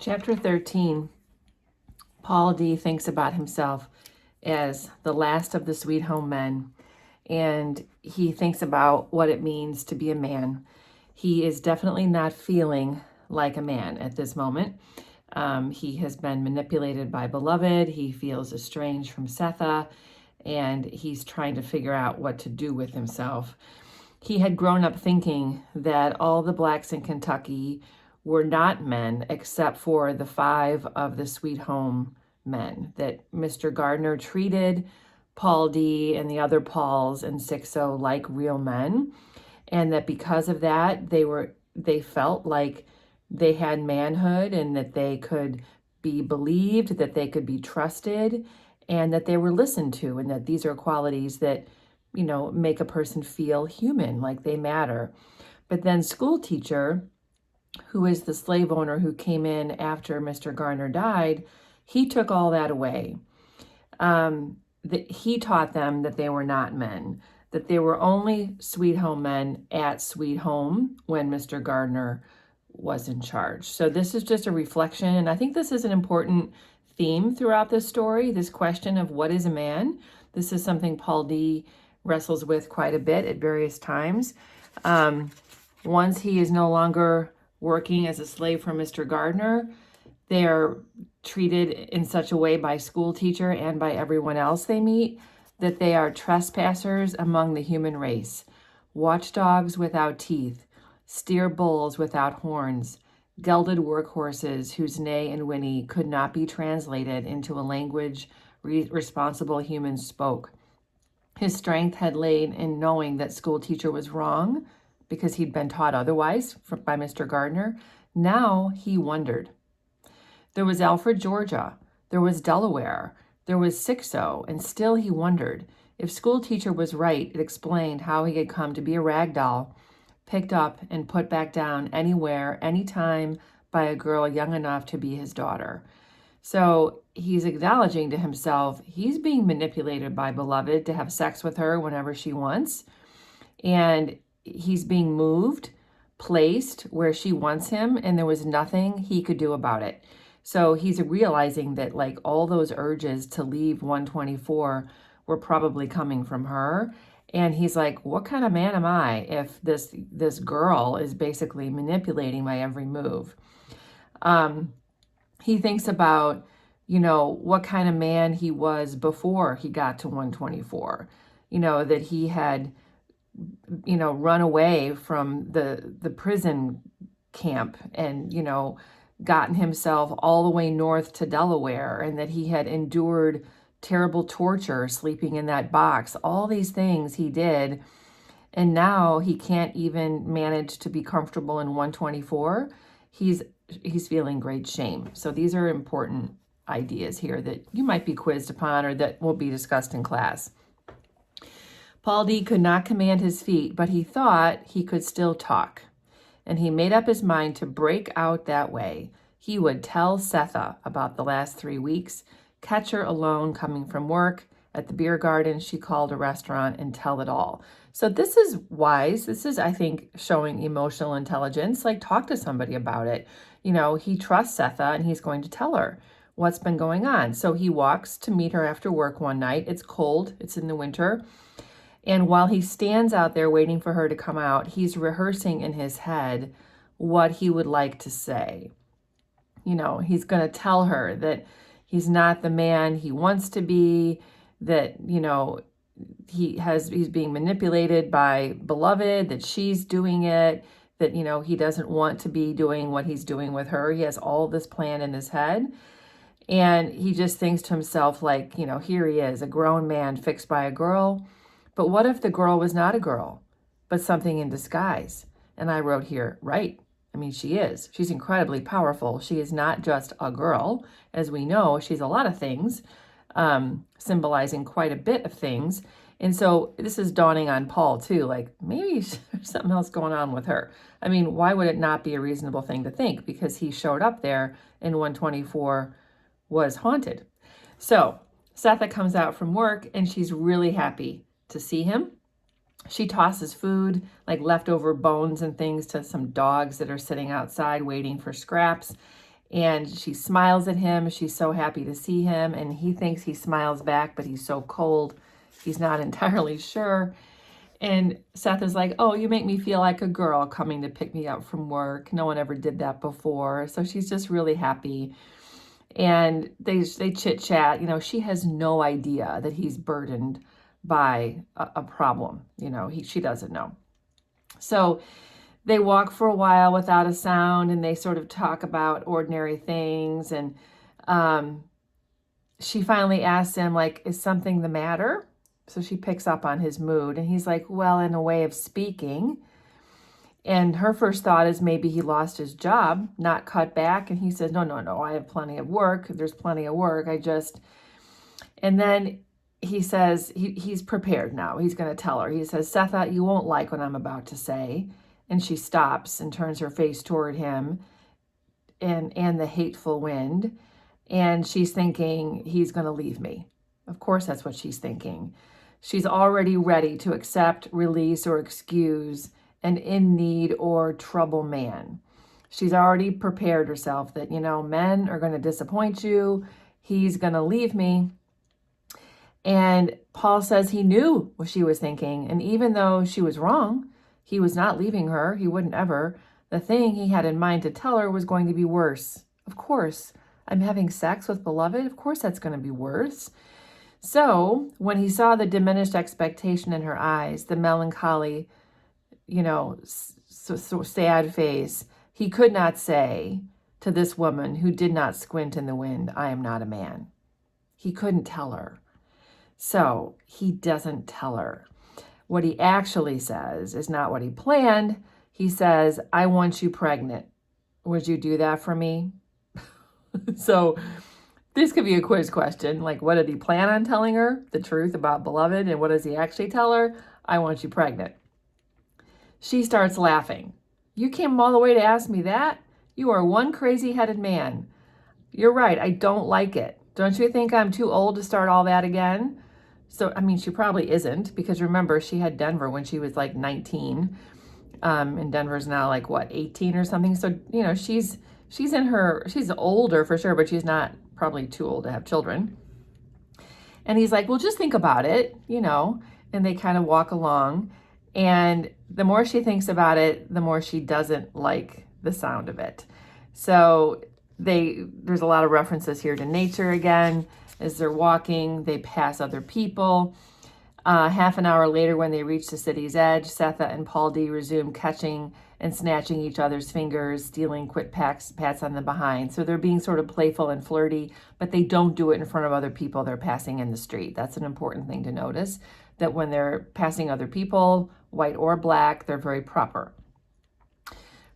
Chapter 13, Paul D. thinks about himself as the last of the sweet home men, and he thinks about what it means to be a man. He is definitely not feeling like a man at this moment. He has been manipulated by beloved. He feels estranged from Sethe, and he's trying to figure out what to do with himself. He had grown up thinking that all the blacks in Kentucky were not men except for the 5 of the sweet home men, that Mr. Gardner treated Paul D. and the other Pauls and Sixo like real men, and that because of that, they felt like they had manhood and that they could be believed, that they could be trusted, and that they were listened to, and that these are qualities that, make a person feel human, like they matter. But then school teacher, who is the slave owner who came in after Mr. Garner died, he took all that away. He taught them that they were not men, that they were only sweet home men at sweet home when Mr. Gardner was in charge. So this is just a reflection, and I think this is an important theme throughout this story, this question of what is a man. This is something Paul D. wrestles with quite a bit at various times. Once he is no longer working as a slave for Mr. Gardner, they are treated in such a way by school teacher and by everyone else they meet that they are trespassers among the human race, watchdogs without teeth, steer bulls without horns, gelded workhorses whose neigh and whinny could not be translated into a language responsible humans spoke. His strength had lain in knowing that school teacher was wrong because he'd been taught otherwise by Mr. Gardner. Now he wondered. There was Alfred, Georgia. There was Delaware. There was Sixo, and still he wondered. If school teacher was right, it explained how he had come to be a rag doll, picked up and put back down anywhere, anytime by a girl young enough to be his daughter. So he's acknowledging to himself he's being manipulated by beloved to have sex with her whenever she wants. And he's being moved, placed where she wants him, and there was nothing he could do about it. So he's realizing that like all those urges to leave 124 were probably coming from her. And he's like, what kind of man am I if this girl is basically manipulating my every move? He thinks about, what kind of man he was before he got to 124, that he had, run away from the prison camp and, gotten himself all the way north to Delaware, and that he had endured terrible torture sleeping in that box, all these things he did. And now he can't even manage to be comfortable in 124. He's feeling great shame. So these are important ideas here that you might be quizzed upon or that will be discussed in class. Paul D. could not command his feet, but he thought he could still talk. And he made up his mind to break out that way. He would tell Sethe about the last 3 weeks, catch her alone coming from work at the beer garden she called a restaurant, and tell it all. So this is wise. This is, I think, showing emotional intelligence. Like, talk to somebody about it. He trusts Sethe and he's going to tell her what's been going on. So he walks to meet her after work one night. It's cold. It's in the winter. And while he stands out there waiting for her to come out, he's rehearsing in his head what he would like to say. He's going to tell her that he's not the man he wants to be, that, he's being manipulated by beloved, that she's doing it, that, he doesn't want to be doing what he's doing with her. He has all this plan in his head. And he just thinks to himself, like, here he is, a grown man fixed by a girl. But what if the girl was not a girl, but something in disguise? And I wrote here, right. I mean, she is. She's incredibly powerful. She is not just a girl. As we know, she's a lot of things, symbolizing quite a bit of things. And so this is dawning on Paul too, like maybe there's something else going on with her. I mean, why would it not be a reasonable thing to think? Because he showed up there and 124 was haunted. So Sethe comes out from work and she's really happy to see him. She tosses food, like leftover bones and things, to some dogs that are sitting outside waiting for scraps. And she smiles at him. She's so happy to see him. And he thinks he smiles back, but he's so cold. He's not entirely sure. And Sethe is like, oh, you make me feel like a girl coming to pick me up from work. No one ever did that before. So she's just really happy. And they chit chat. You know, she has no idea that he's burdened by a problem. You know, she doesn't know. So they walk for a while without a sound, and they sort of talk about ordinary things. And she finally asks him, like, is something the matter? So she picks up on his mood, and he's like, well, in a way of speaking. And her first thought is maybe he lost his job, not cut back. And he says, no, I have plenty of work. There's plenty of work. And then he says, he's prepared now. He's going to tell her. He says, Sethe, you won't like what I'm about to say. And she stops and turns her face toward him and the hateful wind. And she's thinking, he's going to leave me. Of course, that's what she's thinking. She's already ready to accept, release, or excuse an in need or trouble man. She's already prepared herself that, you know, men are going to disappoint you. He's going to leave me. And Paul says he knew what she was thinking. And even though she was wrong, he was not leaving her. He wouldn't ever. The thing he had in mind to tell her was going to be worse. Of course, I'm having sex with beloved. Of course, that's going to be worse. So when he saw the diminished expectation in her eyes, the melancholy, you know, so sad face, he could not say to this woman who did not squint in the wind, I am not a man. He couldn't tell her. So he doesn't tell her. What he actually says is not what he planned. He says, I want you pregnant. Would you do that for me? So this could be a quiz question. Like, what did he plan on telling her? The truth about beloved. And what does he actually tell her? I want you pregnant. She starts laughing. You came all the way to ask me that? You are one crazy-headed man. You're right. I don't like it. Don't you think I'm too old to start all that again? So, I mean, she probably isn't, because remember, she had Denver when she was like 19. And Denver's now like, what, 18 or something? So, you know, she's older for sure, but she's not probably too old to have children. And he's like, well, just think about it, you know, and they kind of walk along. And the more she thinks about it, the more she doesn't like the sound of it. So there's a lot of references here to nature again. As they're walking, they pass other people. Half an hour later, when they reach the city's edge, Sethe and Paul D resume catching and snatching each other's fingers, stealing quick pats on the behind. So they're being sort of playful and flirty, but they don't do it in front of other people they're passing in the street. That's an important thing to notice, that when they're passing other people, white or black, they're very proper.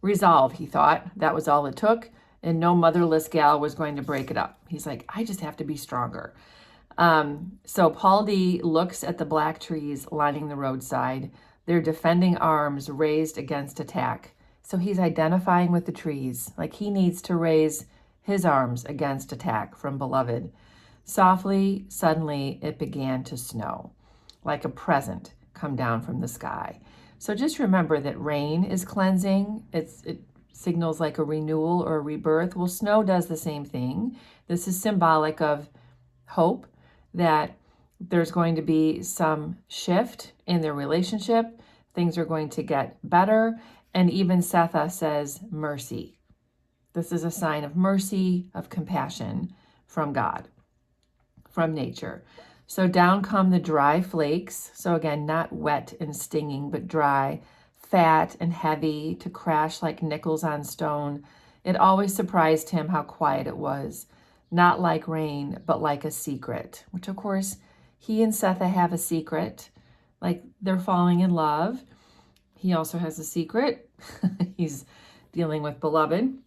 Resolve, he thought. That was all it took, and no motherless gal was going to break it up. He's like, I just have to be stronger. So Paul D looks at the black trees lining the roadside, their defending arms raised against attack. So he's identifying with the trees, like he needs to raise his arms against attack from beloved. Softly, suddenly, it began to snow, like a present come down from the sky. So just remember that rain is cleansing. It signals like a renewal or a rebirth. Well, snow does the same thing. This is symbolic of hope, that there's going to be some shift in their relationship. Things are going to get better. And even Sethe says mercy. This is a sign of mercy, of compassion from God, from nature. So down come the dry flakes. So again, not wet and stinging, but dry, fat and heavy, to crash like nickels on stone. It always surprised him how quiet it was. Not like rain, but like a secret, which of course he and Sethe have a secret, like they're falling in love. He also has a secret. He's dealing with beloved.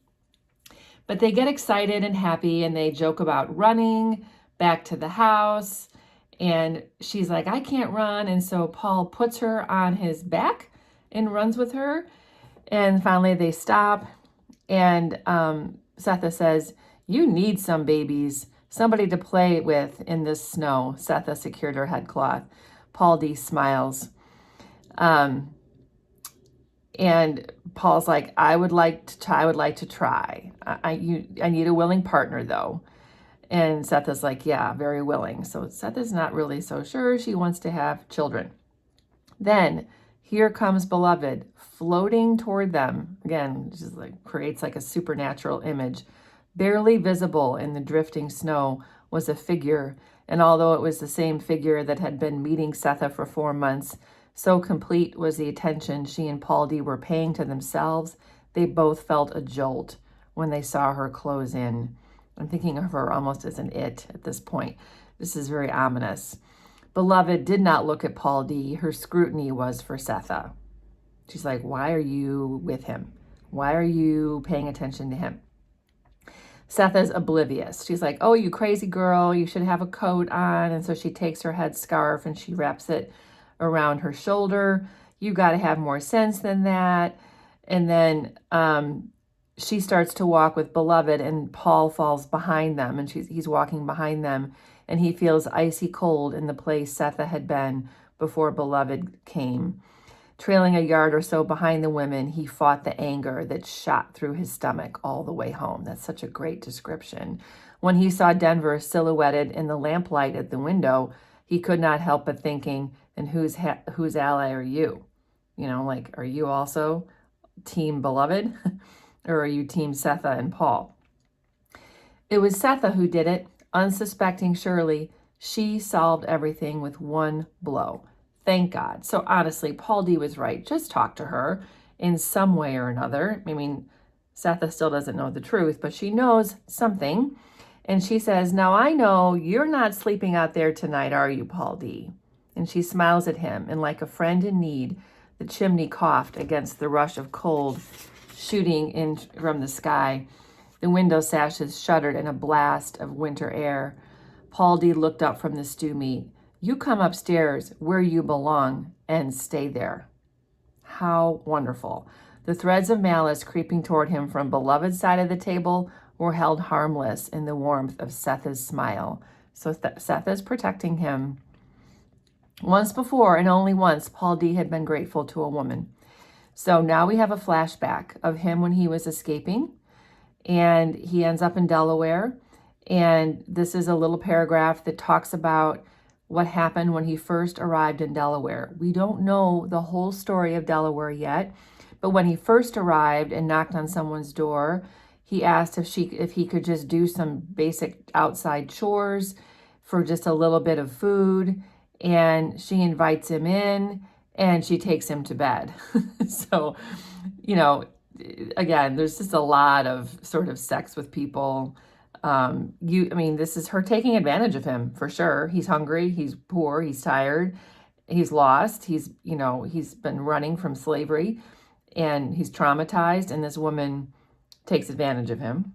But they get excited and happy, and they joke about running back to the house. And she's like, I can't run. And so Paul puts her on his back and runs with her. And finally they stop. And Sethe says, you need some babies, somebody to play with in this snow. Sethe secured her headcloth. Paul D smiles. And Paul's like, I would like to try. I need a willing partner though. And Seth is like, yeah, very willing. So Seth is not really so sure she wants to have children. Then here comes Beloved floating toward them. Again, just like creates like a supernatural image. Barely visible in the drifting snow was a figure, and although it was the same figure that had been meeting Sethe for 4 months, so complete was the attention she and Paul D were paying to themselves, they both felt a jolt when they saw her close in. I'm thinking of her almost as an it at this point. This is very ominous. Beloved did not look at Paul D. Her scrutiny was for Sethe. She's like, why are you with him? Why are you paying attention to him? Sethe's oblivious. She's like, oh, you crazy girl, you should have a coat on. And so she takes her headscarf and she wraps it around her shoulder. You got to have more sense than that. And then she starts to walk with Beloved, and Paul falls behind them, and he's walking behind them, and he feels icy cold in the place Sethe had been before Beloved came. Trailing a yard or so behind the women, he fought the anger that shot through his stomach all the way home. That's such a great description. When he saw Denver silhouetted in the lamplight at the window, he could not help but thinking, and whose ally are you? You know, like, are you also team Beloved? Or are you team Sethe and Paul? It was Sethe who did it, unsuspecting surely. She solved everything with one blow. Thank God. So honestly, Paul D was right. Just talk to her in some way or another. I mean, Sethe still doesn't know the truth, but she knows something. And she says, now I know you're not sleeping out there tonight, are you, Paul D? And she smiles at him, and like a friend in need, the chimney coughed against the rush of cold shooting in from the sky. The window sashes shuddered in a blast of winter air. Paul D looked up from the stew meat. You come upstairs where you belong and stay there. How wonderful. The threads of malice creeping toward him from Beloved's side of the table were held harmless in the warmth of Sethe's smile. So Sethe is protecting him. Once before, and only once, Paul D had been grateful to a woman. So now we have a flashback of him when he was escaping, and he ends up in Delaware. And this is a little paragraph that talks about what happened when he first arrived in Delaware. We don't know the whole story of Delaware yet, but when he first arrived and knocked on someone's door, he asked if he could just do some basic outside chores for just a little bit of food, and she invites him in and she takes him to bed. So, you know, again, there's just a lot of sort of sex with people. This is her taking advantage of him for sure. He's hungry, he's poor, he's tired, he's lost, he's been running from slavery, and he's traumatized, and this woman takes advantage of him.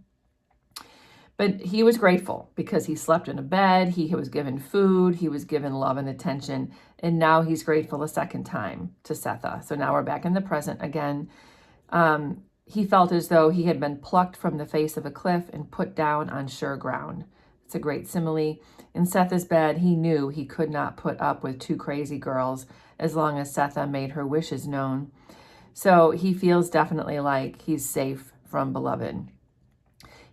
But he was grateful because he slept in a bed, he was given food, he was given love and attention, and now he's grateful a second time to Sethe. So now we're back in the present again. He felt as though he had been plucked from the face of a cliff and put down on sure ground. It's a great simile. In Sethe's bed, he knew he could not put up with two crazy girls as long as Sethe made her wishes known. So he feels definitely like he's safe from Beloved.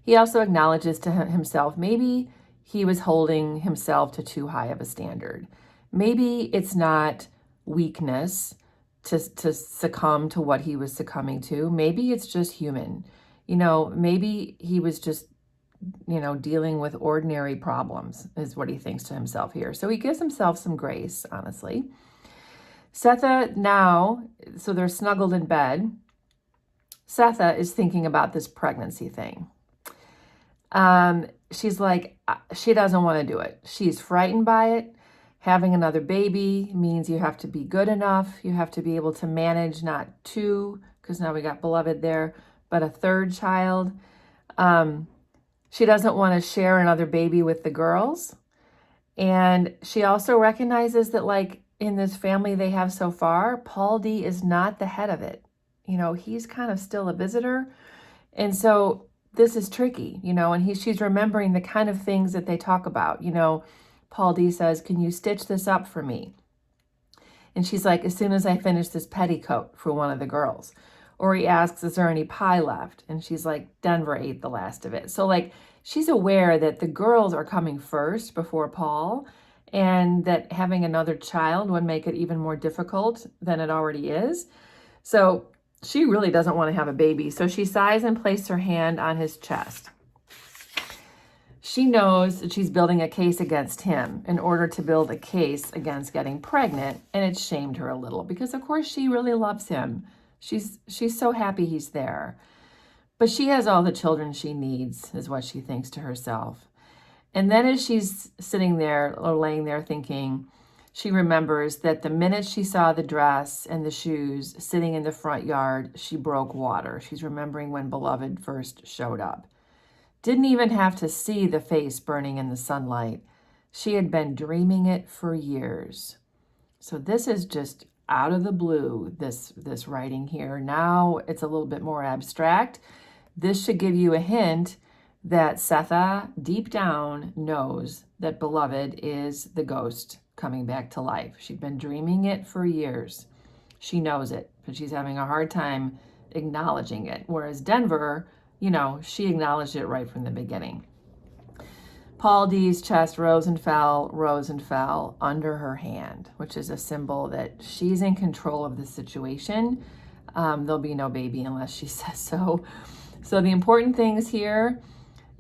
He also acknowledges to himself, maybe he was holding himself to too high of a standard. Maybe it's not weakness to succumb to what he was succumbing to. Maybe it's just human. Maybe he was just, dealing with ordinary problems is what he thinks to himself here. So he gives himself some grace, honestly. Sethe now, so they're snuggled in bed. Sethe is thinking about this pregnancy thing. She's like, she doesn't want to do it. She's frightened by it. Having another baby means you have to be good enough. You have to be able to manage not two, because now we got Beloved there, but a third child. She doesn't want to share another baby with the girls. And she also recognizes that, like, in this family they have so far, Paul D is not the head of it. He's kind of still a visitor. And so this is tricky, and she's remembering the kind of things that they talk about. Paul D says, can you stitch this up for me? And she's like, as soon as I finish this petticoat for one of the girls. Or he asks, is there any pie left? And she's like, Denver ate the last of it. So like, she's aware that the girls are coming first before Paul, and that having another child would make it even more difficult than it already is. So she really doesn't want to have a baby. So she sighs and places her hand on his chest. She knows that she's building a case against him in order to build a case against getting pregnant, and it shamed her a little because, of course, she really loves him. She's so happy he's there. But she has all the children she needs, is what she thinks to herself. And then as she's sitting there or laying there thinking, she remembers that the minute she saw the dress and the shoes sitting in the front yard, she broke water. She's remembering when Beloved first showed up. Didn't even have to see the face burning in the sunlight. She had been dreaming it for years. So this is just out of the blue, this writing here. Now it's a little bit more abstract. This should give you a hint that Sethe, deep down, knows that Beloved is the ghost coming back to life. She'd been dreaming it for years. She knows it, but she's having a hard time acknowledging it. Whereas Denver, she acknowledged it right from the beginning. Paul D's chest rose and fell under her hand, which is a symbol that she's in control of the situation. There'll be no baby unless she says so. So the important things here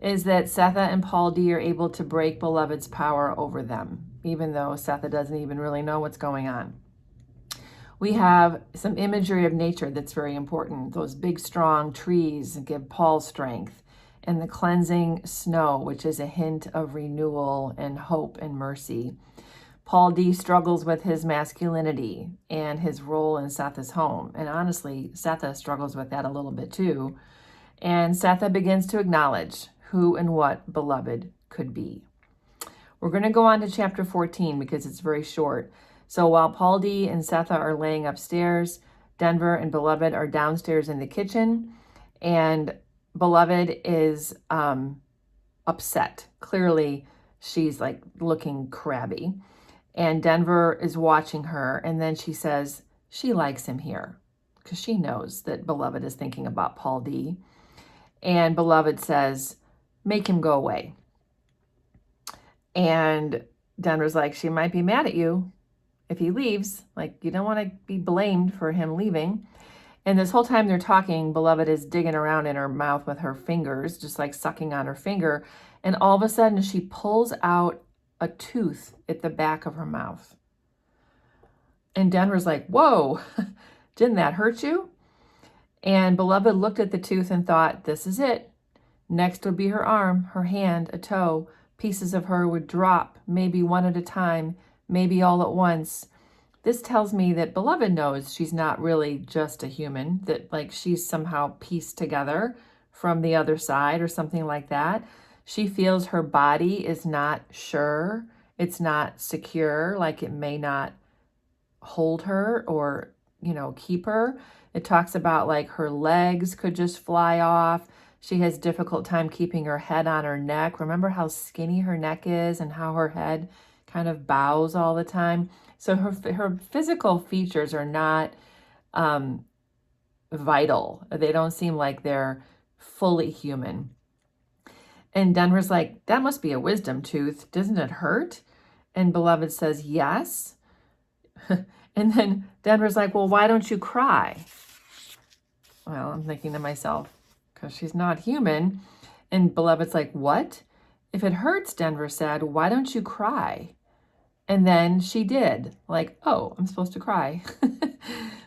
is that Sethe and Paul D are able to break Beloved's power over them, even though Sethe doesn't even really know what's going on. We have some imagery of nature that's very important. Those big, strong trees give Paul strength, and the cleansing snow, which is a hint of renewal and hope and mercy. Paul D struggles with his masculinity and his role in Sethe's home. And honestly, Sethe struggles with that a little bit too. And Sethe begins to acknowledge who and what Beloved could be. We're going to go on to chapter 14 because it's very short. So while Paul D and Sethe are laying upstairs, Denver and Beloved are downstairs in the kitchen, and Beloved is upset. Clearly, she's like looking crabby. And Denver is watching her, and then she says she likes him here because she knows that Beloved is thinking about Paul D. And Beloved says, make him go away. And Denver's like, she might be mad at you if he leaves. Like, you don't want to be blamed for him leaving. And this whole time they're talking, Beloved is digging around in her mouth with her fingers, just like sucking on her finger. And all of a sudden she pulls out a tooth at the back of her mouth. And Denver's like, whoa, didn't that hurt you? And Beloved looked at the tooth and thought, this is it. Next would be her arm, her hand, a toe. Pieces of her would drop, maybe one at a time, maybe all at once. This tells me that Beloved knows she's not really just a human, that like she's somehow pieced together from the other side or something like that. She feels her body is not sure. It's not secure, like it may not hold her or, keep her. It talks about like her legs could just fly off. She has difficult time keeping her head on her neck. Remember how skinny her neck is and how her head kind of bows all the time. So her physical features are not vital. They don't seem like they're fully human. And Denver's like, that must be a wisdom tooth. Doesn't it hurt? And Beloved says, yes. And then Denver's like, well, why don't you cry? Well, I'm thinking to myself, because she's not human. And Beloved's like, what? If it hurts, Denver said, why don't you cry? And then she did, like, oh, I'm supposed to cry.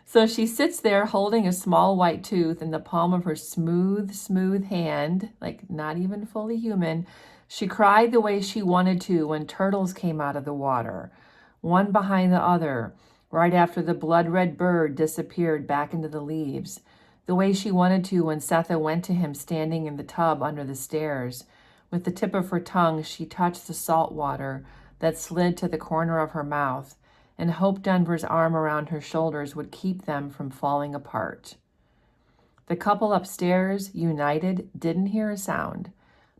So she sits there holding a small white tooth in the palm of her smooth hand, like not even fully human. She cried the way she wanted to when turtles came out of the water, one behind the other, right after the blood-red bird disappeared back into the leaves. The way she wanted to when Sethe went to him standing in the tub under the stairs. With the tip of her tongue, she touched the salt water that slid to the corner of her mouth and hoped Denver's arm around her shoulders would keep them from falling apart. The couple upstairs, united, didn't hear a sound,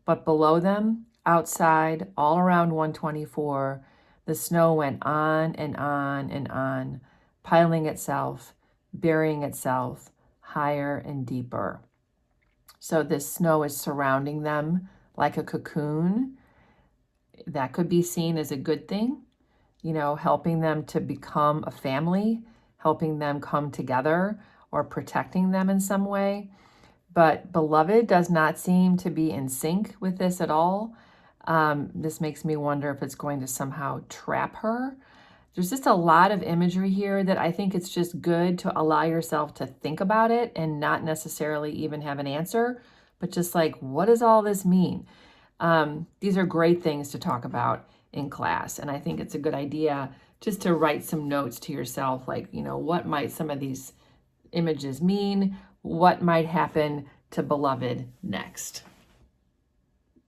but below them, outside, all around 124, the snow went on and on and on. piling itself, burying itself higher and deeper. So this snow is surrounding them like a cocoon. That could be seen as a good thing, helping them to become a family, helping them come together, or protecting them in some way. But beloved does not seem to be in sync with this at all. This makes me wonder if it's going to somehow trap her. There's just a lot of imagery here that I think it's just good to allow yourself to think about it and not necessarily even have an answer, but just like, what does all this mean? These are great things to talk about in class. And I think it's a good idea just to write some notes to yourself, like, what might some of these images mean? What might happen to beloved next?